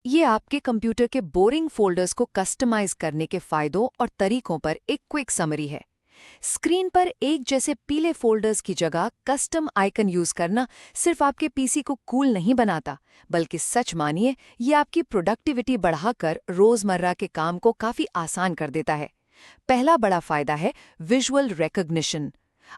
ये आपके कंप्यूटर के बोरिंग फोल्डर्स को कस्टमाइज करने के फायदों और तरीकों पर एक क्विक समरी है। स्क्रीन पर एक जैसे पीले फोल्डर्स की जगह कस्टम आइकन यूज करना सिर्फ आपके पीसी को कूल नहीं बनाता, बल्कि सच मानिए ये आपकी प्रोडक्टिविटी बढ़ाकर रोजमर्रा के काम को काफी आसान कर देता है। पहला बड़ा फायदा है विजुअल रिकॉग्निशन।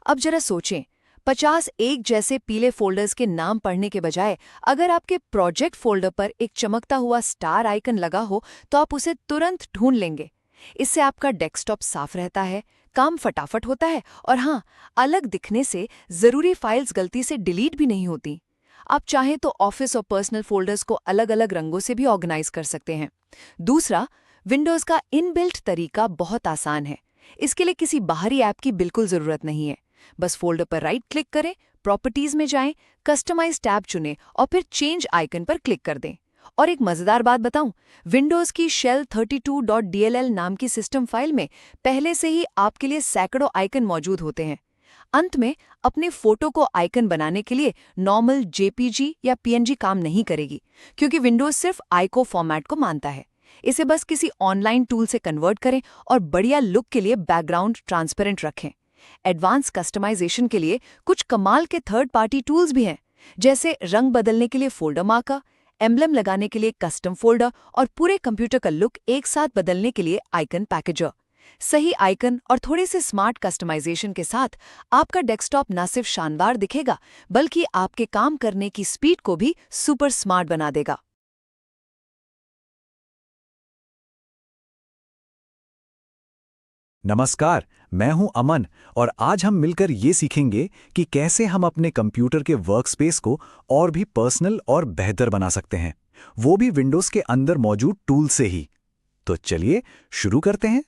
अब जरा सोचें, 50 एक जैसे पीले फोल्डर्स के नाम पढ़ने के बजाय अगर आपके प्रोजेक्ट फोल्डर पर एक चमकता हुआ स्टार आइकन लगा हो तो आप उसे तुरंत ढूंढ लेंगे। इससे आपका डेस्कटॉप साफ रहता है, काम फटाफट होता है और हाँ, अलग दिखने से जरूरी फाइल्स गलती से डिलीट भी नहीं होती। आप चाहें तो ऑफिस और पर्सनल फोल्डर्स को अलग-अलग रंगों से भी ऑर्गेनाइज कर सकते हैं। दूसरा, विंडोज का इनबिल्ट तरीका बहुत आसान है। इसके लिए किसी बाहरी ऐप की बिल्कुल जरूरत नहीं है। बस फोल्डर पर राइट क्लिक करें, प्रॉपर्टीज में जाएं, कस्टमाइज टैब चुनें और फिर चेंज आइकन पर क्लिक कर दें। और एक मजेदार बात बताऊं, विंडोज की shell32.dll नाम की सिस्टम फाइल में पहले से ही आपके लिए सैकड़ों आइकन मौजूद होते हैं। अंत में, अपने फोटो को आइकन बनाने के लिए नॉर्मल जेपीजी या पीएनजी काम नहीं करेगी, क्योंकि विंडोज सिर्फ आइको फॉर्मेट को मानता है। इसे बस किसी ऑनलाइन टूल से कन्वर्ट करें और बढ़िया लुक के लिए बैकग्राउंड ट्रांसपेरेंट रखें। एडवांस कस्टमाइजेशन के लिए कुछ कमाल के थर्ड पार्टी टूल्स भी हैं, जैसे रंग बदलने के लिए फोल्डर मार्कर, एम्ब्लेम लगाने के लिए कस्टम फोल्डर और पूरे कंप्यूटर का लुक एक साथ बदलने के लिए आइकन पैकेजर। सही आइकन और थोड़े से स्मार्ट कस्टमाइजेशन के साथ आपका डेस्कटॉप न सिर्फ शानदार दिखेगा, बल्कि आपके काम करने की स्पीड को भी सुपर स्मार्ट बना देगा। नमस्कार, मैं हूं अमन और आज हम मिलकर ये सीखेंगे कि कैसे हम अपने कंप्यूटर के वर्कस्पेस को और भी पर्सनल और बेहतर बना सकते हैं, वो भी विंडोज के अंदर मौजूद टूल से ही। तो चलिए शुरू करते हैं।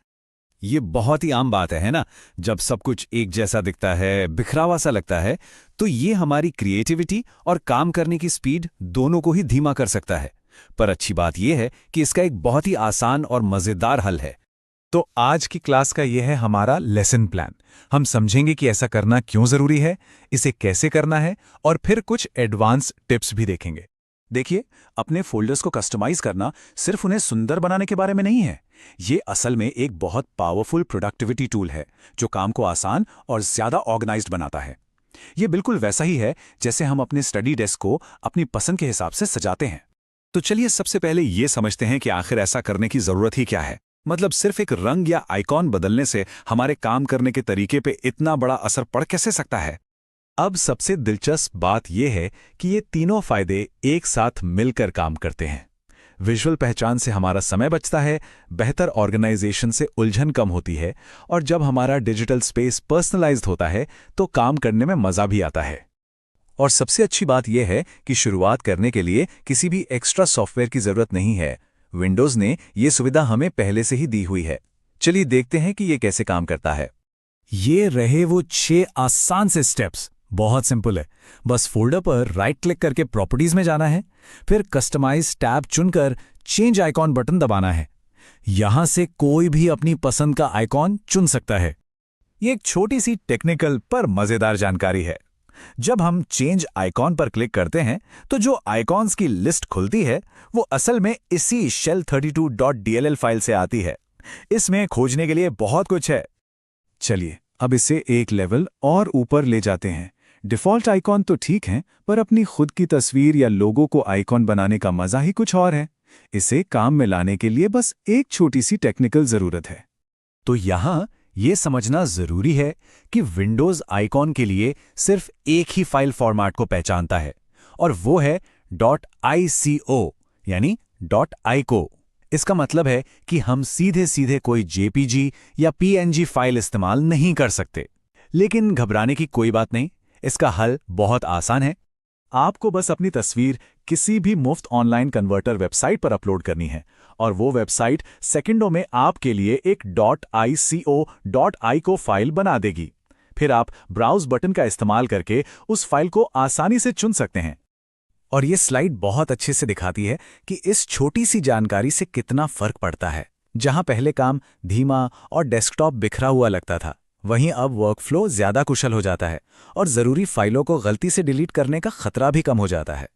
ये बहुत ही आम बात है ना? जब सब कुछ एक जैसा दिखता है, बिखरावा सा लगता है, तो ये हमारी क्रिएटिविटी और काम करने की स्पीड दोनों को ही धीमा कर सकता है। पर अच्छी बात यह है कि इसका एक बहुत ही आसान और मजेदार हल है। तो आज की क्लास का यह है हमारा लेसन प्लान। हम समझेंगे कि ऐसा करना क्यों जरूरी है, इसे कैसे करना है और फिर कुछ एडवांस टिप्स भी देखेंगे। देखिए, अपने फोल्डर्स को कस्टमाइज करना सिर्फ उन्हें सुंदर बनाने के बारे में नहीं है। ये असल में एक बहुत पावरफुल प्रोडक्टिविटी टूल है जो काम को आसान और ज्यादा ऑर्गेनाइज्ड बनाता है। ये बिल्कुल वैसा ही है जैसे हम अपने स्टडी डेस्क को अपनी पसंद के हिसाब से सजाते हैं। तो चलिए सबसे पहले ये समझते हैं कि आखिर ऐसा करने की जरूरत ही क्या है। मतलब सिर्फ एक रंग या आइकॉन बदलने से हमारे काम करने के तरीके पे इतना बड़ा असर पड़ कैसे सकता है? अब सबसे दिलचस्प बात यह है कि ये तीनों फायदे एक साथ मिलकर काम करते हैं। विजुअल पहचान से हमारा समय बचता है, बेहतर ऑर्गेनाइजेशन से उलझन कम होती है और जब हमारा डिजिटल स्पेस पर्सनलाइज्ड होता है तो काम करने में मजा भी आता है। और सबसे अच्छी बात यह है कि शुरुआत करने के लिए किसी भी एक्स्ट्रा सॉफ्टवेयर की जरूरत नहीं है। विंडोज ने ये सुविधा हमें पहले से ही दी हुई है। चलिए देखते हैं कि ये कैसे काम करता है। ये रहे वो 6 आसान से स्टेप्स। बहुत सिंपल है। बस फोल्डर पर राइट क्लिक करके प्रॉपर्टीज में जाना है, फिर कस्टमाइज टैब चुनकर चेंज आइकॉन बटन दबाना है। यहां से कोई भी अपनी पसंद का आइकॉन चुन सकता है। ये एक छोटी सी टेक्निकल पर मजेदार जानकारी है। जब हम चेंज आइकॉन पर क्लिक करते हैं तो जो आइकॉन्स की लिस्ट खुलती है वो असल में इसी shell32.dll फाइल से आती है। इसमें खोजने के लिए बहुत कुछ है। चलिए अब इसे एक लेवल और ऊपर ले जाते हैं। डिफ़ॉल्ट आइकॉन तो ठीक हैं, पर अपनी खुद की तस्वीर या लोगो को आइकॉन बनाने का मजा ही कुछ और है। इसे काम में लाने के लिए बस एक छोटी सी टेक्निकल जरूरत है। तो यहां ये समझना जरूरी है कि विंडोज आइकॉन के लिए सिर्फ एक ही फाइल फॉर्मेट को पहचानता है और वो है .ico यानी .ico। इसका मतलब है कि हम सीधे सीधे कोई जेपीजी या पीएनजी फाइल इस्तेमाल नहीं कर सकते। लेकिन घबराने की कोई बात नहीं, इसका हल बहुत आसान है। आपको बस अपनी तस्वीर किसी भी मुफ्त ऑनलाइन कन्वर्टर वेबसाइट पर अपलोड करनी है और वो वेबसाइट सेकंडों में आपके लिए एक .ico फाइल बना देगी। फिर आप ब्राउज बटन का इस्तेमाल करके उस फाइल को आसानी से चुन सकते हैं। और ये स्लाइड बहुत अच्छे से दिखाती है कि इस छोटी सी जानकारी से कितना फर्क पड़ता है। जहां पहले काम धीमा और डेस्कटॉप बिखरा हुआ लगता था, वहीं अब वर्कफ्लो ज्यादा कुशल हो जाता है और जरूरी फाइलों को गलती से डिलीट करने का खतरा भी कम हो जाता है।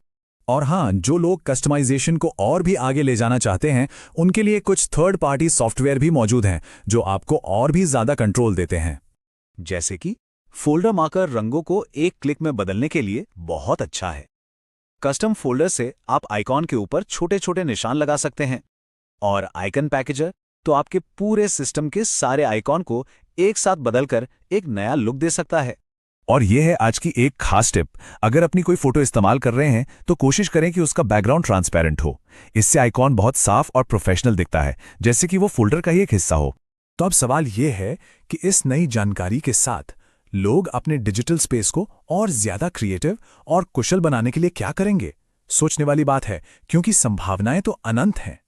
और हाँ, जो लोग कस्टमाइजेशन को और भी आगे ले जाना चाहते हैं, उनके लिए कुछ थर्ड पार्टी सॉफ्टवेयर भी मौजूद हैं जो आपको और भी ज़्यादा कंट्रोल देते हैं। जैसे कि फोल्डर मार्कर रंगों को एक क्लिक में बदलने के लिए बहुत अच्छा है। कस्टम फोल्डर से आप आइकॉन के ऊपर छोटे छोटे निशान लगा सकते हैं, और आइकन पैकेजर तो आपके पूरे सिस्टम के सारे आइकॉन को एक साथ बदलकर एक नया लुक दे सकता है। और ये है आज की एक खास टिप। अगर अपनी कोई फोटो इस्तेमाल कर रहे हैं तो कोशिश करें कि उसका बैकग्राउंड ट्रांसपेरेंट हो। इससे आइकॉन बहुत साफ और प्रोफेशनल दिखता है, जैसे कि वो फोल्डर का ही एक हिस्सा हो। तो अब सवाल ये है कि इस नई जानकारी के साथ लोग अपने डिजिटल स्पेस को और ज्यादा क्रिएटिव और कुशल बनाने के लिए क्या करेंगे? सोचने वाली बात है, क्योंकि संभावनाएं तो अनंत हैं।